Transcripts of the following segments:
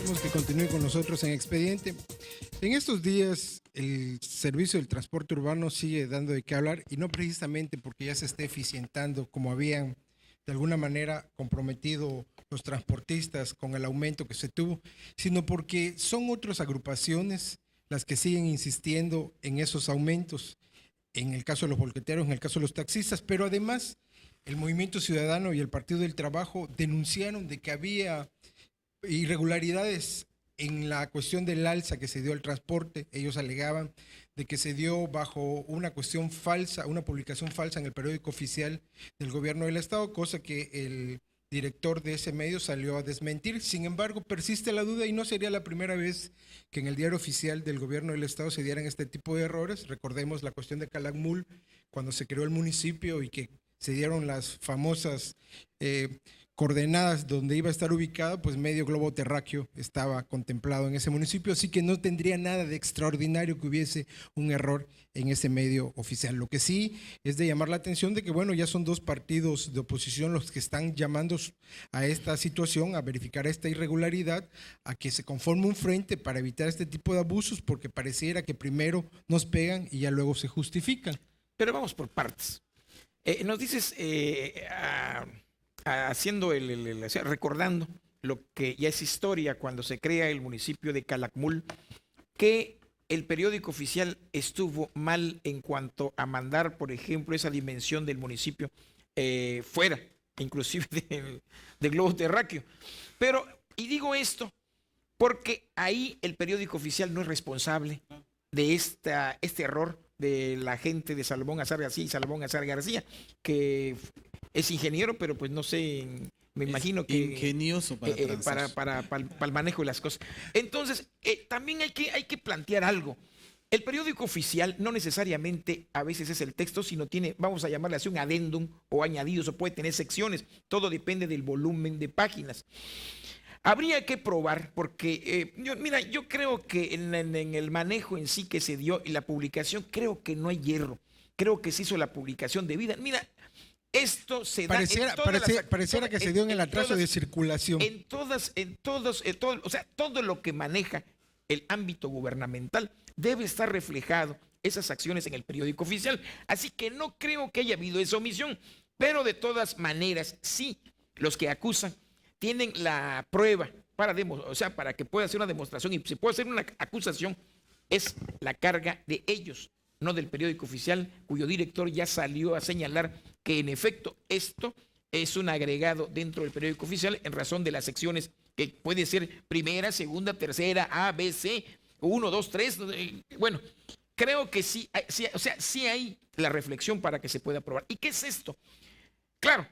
agradecemos que continúe con nosotros en Expediente. En estos días, el servicio del transporte urbano sigue dando de qué hablar y no precisamente porque ya se esté eficientando como habían de alguna manera comprometido los transportistas con el aumento que se tuvo, sino porque son otras agrupaciones las que siguen insistiendo en esos aumentos, en el caso de los volqueteros, en el caso de los taxistas, pero además el Movimiento Ciudadano y el Partido del Trabajo denunciaron de que había irregularidades en la cuestión del alza que se dio al transporte. Ellos alegaban de que se dio bajo una cuestión falsa, una publicación falsa en el periódico oficial del gobierno del estado, cosa que el director de ese medio salió a desmentir. Sin embargo, persiste la duda y no sería la primera vez que en el diario oficial del gobierno del estado se dieran este tipo de errores. Recordemos la cuestión de Calakmul, cuando se creó el municipio y que se dieron las famosas coordenadas donde iba a estar ubicado, pues medio globo terráqueo estaba contemplado en ese municipio, así que no tendría nada de extraordinario que hubiese un error en ese medio oficial. Lo que sí es de llamar la atención de que, bueno, ya son dos partidos de oposición los que están llamando a esta situación, a verificar esta irregularidad, a que se conforme un frente para evitar este tipo de abusos, porque pareciera que primero nos pegan y ya luego se justifican. Pero vamos por partes. Nos dices, haciendo o sea, recordando lo que ya es historia cuando se crea el municipio de Calakmul, que el periódico oficial estuvo mal en cuanto a mandar, por ejemplo, esa dimensión del municipio fuera, inclusive del globo terráqueo. Pero, y digo esto, porque ahí el periódico oficial no es responsable de este error de la gente de Salomón Azar García y Salomón Azar García, que es ingeniero, pero pues no sé, me imagino que ingenioso para el manejo de las cosas. Entonces, también hay que plantear algo. El periódico oficial no necesariamente a veces es el texto, sino tiene, vamos a llamarle así, un adendum o añadidos, o puede tener secciones. Todo depende del volumen de páginas. Habría que probar, porque yo creo que en el manejo en sí que se dio y la publicación, creo que no hay hierro. Creo que se hizo la publicación debida. Mira, esto se da pareciera que se dio en el atraso de circulación. O sea, todo lo que maneja el ámbito gubernamental debe estar reflejado esas acciones en el periódico oficial. Así que no creo que haya habido esa omisión, pero de todas maneras, sí, los que acusan tienen la prueba para que pueda hacer una demostración y se puede hacer una acusación, es la carga de ellos, no del periódico oficial, cuyo director ya salió a señalar que en efecto esto es un agregado dentro del periódico oficial en razón de las secciones que puede ser primera, segunda, tercera, A, B, C, 1, 2, 3. Bueno, creo que sí hay la reflexión para que se pueda aprobar. ¿Y qué es esto? Claro,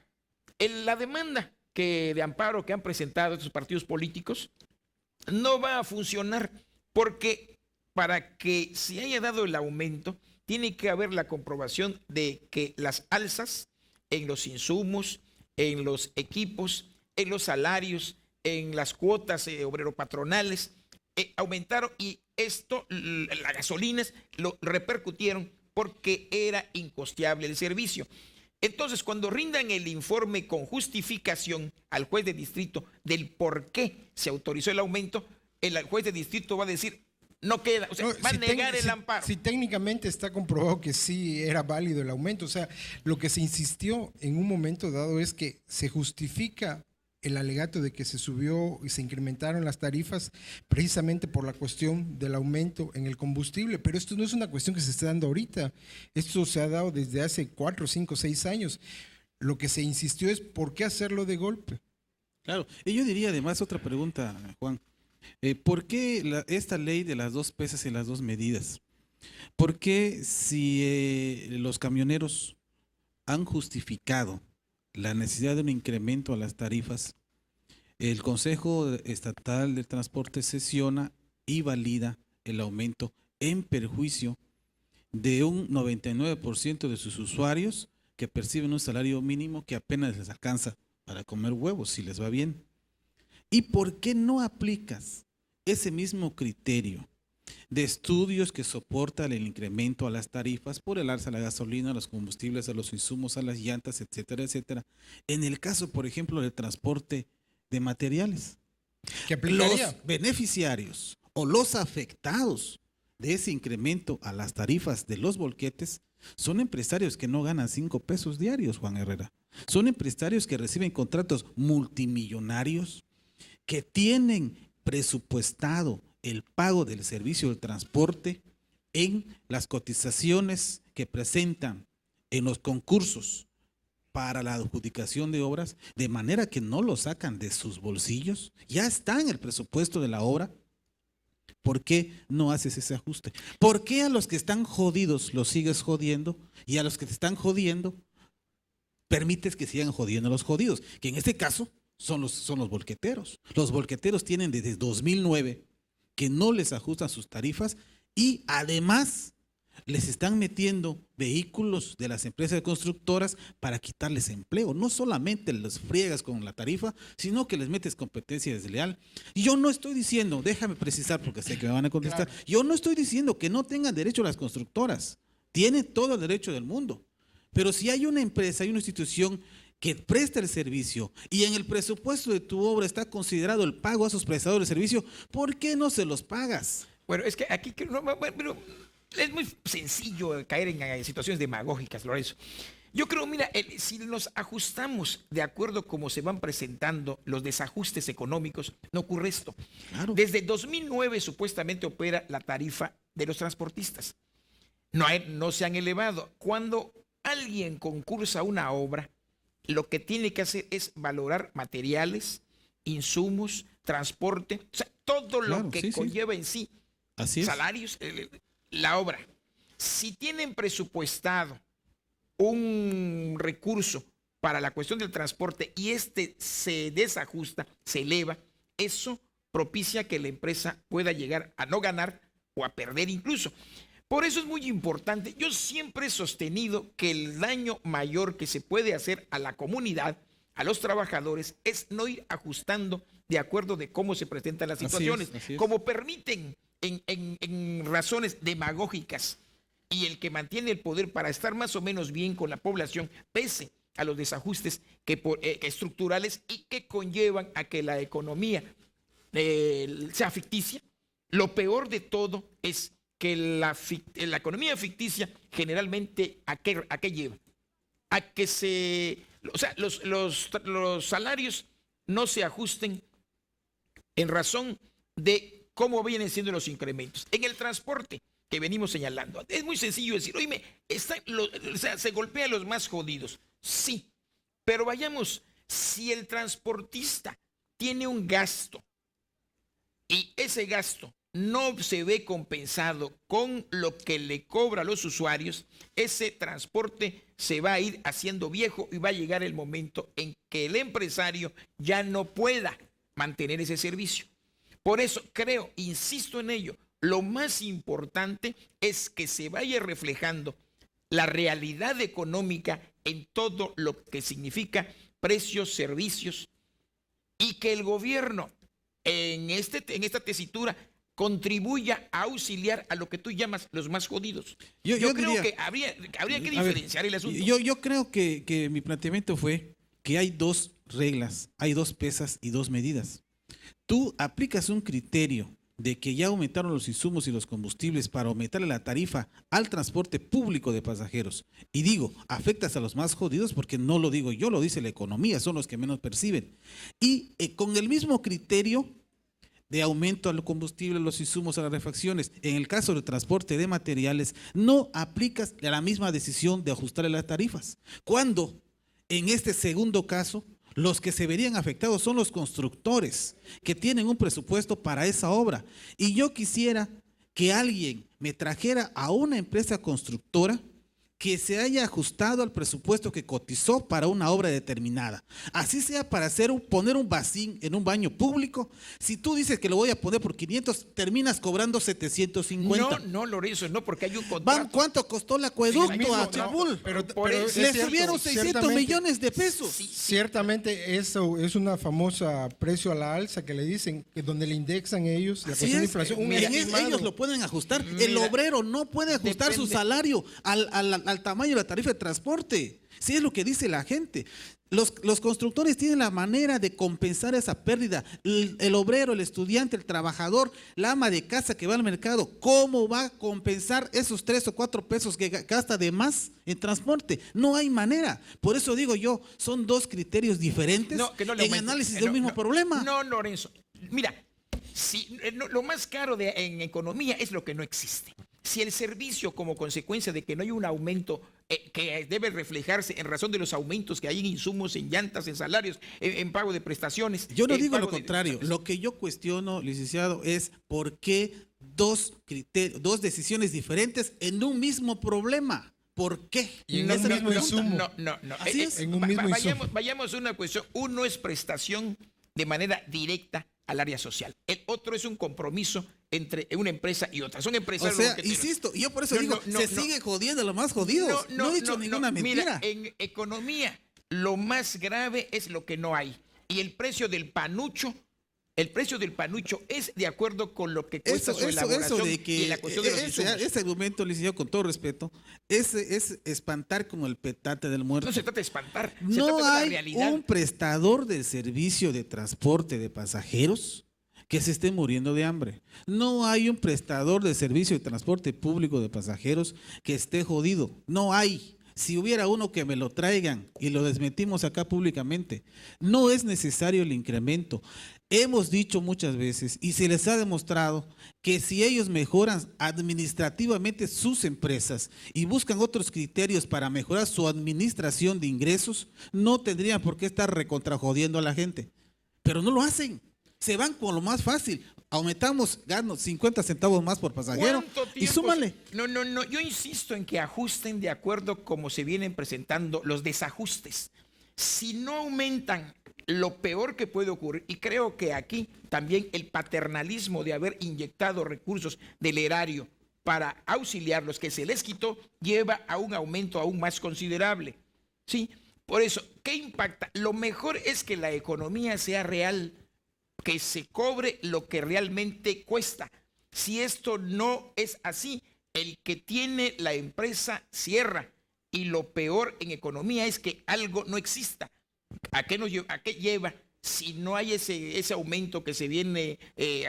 la demanda de amparo que han presentado estos partidos políticos no va a funcionar, porque para que se haya dado el aumento tiene que haber la comprobación de que las alzas en los insumos, en los equipos, en los salarios, en las cuotas obrero-patronales aumentaron, y esto, las gasolinas, lo repercutieron porque era incosteable el servicio. Entonces, cuando rindan el informe con justificación al juez de distrito del por qué se autorizó el aumento, el juez de distrito va a decir, no queda, o sea, va a negar el amparo. Si técnicamente está comprobado que sí era válido el aumento, o sea, lo que se insistió en un momento dado es que se justifica el alegato de que se subió y se incrementaron las tarifas precisamente por la cuestión del aumento en el combustible, pero esto no es una cuestión que se esté dando ahorita, esto se ha dado desde hace 4, 5, 6 años. Lo que se insistió es ¿por qué hacerlo de golpe? Claro, y yo diría además otra pregunta, Juan. ¿Por qué esta ley de las dos pesas y las dos medidas? ¿Por qué si los camioneros han justificado la necesidad de un incremento a las tarifas, el Consejo Estatal del Transporte sesiona y valida el aumento en perjuicio de un 99% de sus usuarios que perciben un salario mínimo que apenas les alcanza para comer huevos si les va bien? ¿Y por qué no aplicas ese mismo criterio de estudios que soportan el incremento a las tarifas por el alza a la gasolina, a los combustibles, a los insumos, a las llantas, etcétera, etcétera, en el caso, por ejemplo, del transporte de materiales? ¿Qué aplicaría? Los beneficiarios o los afectados de ese incremento a las tarifas de los volquetes son empresarios que no ganan 5 pesos diarios, Juan Herrera. Son empresarios que reciben contratos multimillonarios, que tienen presupuestado el pago del servicio del transporte en las cotizaciones que presentan en los concursos para la adjudicación de obras, de manera que no lo sacan de sus bolsillos, ya está en el presupuesto de la obra. ¿Por qué no haces ese ajuste? ¿Por qué a los que están jodidos los sigues jodiendo y a los que te están jodiendo permites que sigan jodiendo a los jodidos? Que en este caso son los volqueteros. Los volqueteros tienen desde 2009 que no les ajustan sus tarifas y además les están metiendo vehículos de las empresas constructoras para quitarles empleo. No solamente los friegas con la tarifa, sino que les metes competencia desleal. Y yo no estoy diciendo, déjame precisar porque sé que me van a contestar, claro. Yo no estoy diciendo que no tengan derecho las constructoras. Tienen todo el derecho del mundo. Pero si hay una empresa, hay una institución que presta el servicio y en el presupuesto de tu obra está considerado el pago a sus prestadores de servicio, ¿por qué no se los pagas? Bueno, es que aquí pero es muy sencillo caer en situaciones demagógicas, Lorenzo. Yo creo, mira, si nos ajustamos de acuerdo a cómo se van presentando los desajustes económicos, no ocurre esto. Claro. Desde 2009 supuestamente opera la tarifa de los transportistas. No se han elevado. Cuando alguien concursa una obra, lo que tiene que hacer es valorar materiales, insumos, transporte, o sea, todo lo que conlleva en sí. Así es. Salarios, la obra. Si tienen presupuestado un recurso para la cuestión del transporte y este se desajusta, se eleva, eso propicia que la empresa pueda llegar a no ganar o a perder incluso. Por eso es muy importante. Yo siempre he sostenido que el daño mayor que se puede hacer a la comunidad, a los trabajadores, es no ir ajustando de acuerdo de cómo se presentan las situaciones, así es. Como permiten en razones demagógicas y el que mantiene el poder para estar más o menos bien con la población, pese a los desajustes estructurales y que conllevan a que la economía sea ficticia. Lo peor de todo es que la economía ficticia generalmente ¿a qué lleva? A que los salarios no se ajusten en razón de cómo vienen siendo los incrementos. En el transporte que venimos señalando, es muy sencillo decir, oye, se golpea a los más jodidos. Sí, pero vayamos, si el transportista tiene un gasto y ese gasto no se ve compensado con lo que le cobra a los usuarios, ese transporte se va a ir haciendo viejo y va a llegar el momento en que el empresario ya no pueda mantener ese servicio. Por eso creo, insisto en ello, lo más importante es que se vaya reflejando la realidad económica en todo lo que significa precios, servicios, y que el gobierno en esta tesitura contribuya a auxiliar a lo que tú llamas los más jodidos. Yo creo diría, que habría que diferenciar el asunto. Yo creo que mi planteamiento fue que hay dos reglas, hay dos pesas y dos medidas. Tú aplicas un criterio de que ya aumentaron los insumos y los combustibles para aumentarle la tarifa al transporte público de pasajeros. Y digo, afectas a los más jodidos porque no lo digo yo, lo dice la economía, son los que menos perciben. Y con el mismo criterio de aumento al combustible, los insumos, a las refacciones, en el caso del transporte de materiales, no aplicas la misma decisión de ajustarle las tarifas. Cuando en este segundo caso, los que se verían afectados son los constructores que tienen un presupuesto para esa obra. Y yo quisiera que alguien me trajera a una empresa constructora que se haya ajustado al presupuesto que cotizó para una obra determinada. Así sea para poner un bacín en un baño público. Si tú dices que lo voy a poner por 500, terminas cobrando 750. No, Lorenzo, no, porque hay un contrato. ¿Cuánto costó el acueducto a Chapul? Pero le subieron 600 millones de pesos. Ciertamente eso es una famosa precio a la alza que le dicen, que donde le indexan ellos la cuestión de inflación. Ellos lo pueden ajustar. El obrero no puede ajustar su salario al tamaño de la tarifa de transporte. Sí, es lo que dice la gente. Los constructores tienen la manera de compensar esa pérdida. El obrero, el estudiante, el trabajador, la ama de casa que va al mercado, ¿cómo va a compensar esos 3 o 4 pesos que gasta de más en transporte? No hay manera. Por eso digo yo, son dos criterios diferentes en análisis de un mismo problema. No, Lorenzo. Mira, lo más caro en economía es lo que no existe. Si el servicio, como consecuencia de que no hay un aumento que debe reflejarse en razón de los aumentos que hay en insumos, en llantas, en salarios, en pago de prestaciones. Yo no digo lo contrario. Lo que yo cuestiono, licenciado, es por qué dos decisiones diferentes en un mismo problema. ¿Por qué? Y en un mismo insumo. No. Así es. En un mismo insumo. Vayamos a una cuestión. Uno es prestación de manera directa al área social. El otro es un compromiso entre una empresa y otra. Son empresarios. O sea, insisto, yo por eso digo, sigue jodiendo a los más jodidos. No he dicho ninguna mentira. Mira, en economía, lo más grave es lo que no hay. Y el precio del panucho es de acuerdo con lo que cuesta su elaboración y la cuestión de los insumos. Ese argumento, licenciado, con todo respeto, es espantar como el petate del muerto. No se trata de espantar, se no trata de la hay realidad. un prestador del servicio de transporte de pasajeros que se esté muriendo de hambre. No hay un prestador de servicio de transporte público de pasajeros que esté jodido. No hay. Si hubiera uno, que me lo traigan y lo desmentimos acá públicamente. No es necesario el incremento. Hemos dicho muchas veces y se les ha demostrado que si ellos mejoran administrativamente sus empresas y buscan otros criterios para mejorar su administración de ingresos, no tendrían por qué estar recontrajodiendo a la gente. Pero no lo hacen. Se van con lo más fácil. Aumentamos, gano 50 centavos más por pasajero y súmale. No. Yo insisto en que ajusten de acuerdo como se vienen presentando los desajustes. Si no aumentan, lo peor que puede ocurrir, y creo que aquí también el paternalismo de haber inyectado recursos del erario para auxiliarlos que se les quitó, lleva a un aumento aún más considerable. ¿Sí? Por eso, ¿qué impacta? Lo mejor es que la economía sea real, que se cobre lo que realmente cuesta. Si esto no es así, el que tiene la empresa cierra, y lo peor en economía es que algo no exista. ¿A qué lleva si no hay ese aumento que se viene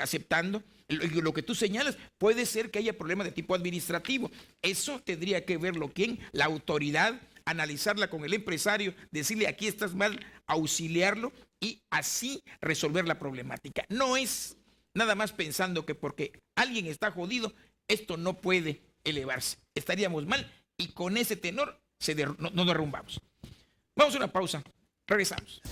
aceptando? Lo que tú señalas, puede ser que haya problemas de tipo administrativo. Eso tendría que verlo ¿quién? La autoridad, analizarla con el empresario, decirle aquí estás mal, auxiliarlo y así resolver la problemática. No es nada más pensando que porque alguien está jodido, esto no puede elevarse. Estaríamos mal y con ese tenor nos derrumbamos. Vamos a una pausa. Regresamos.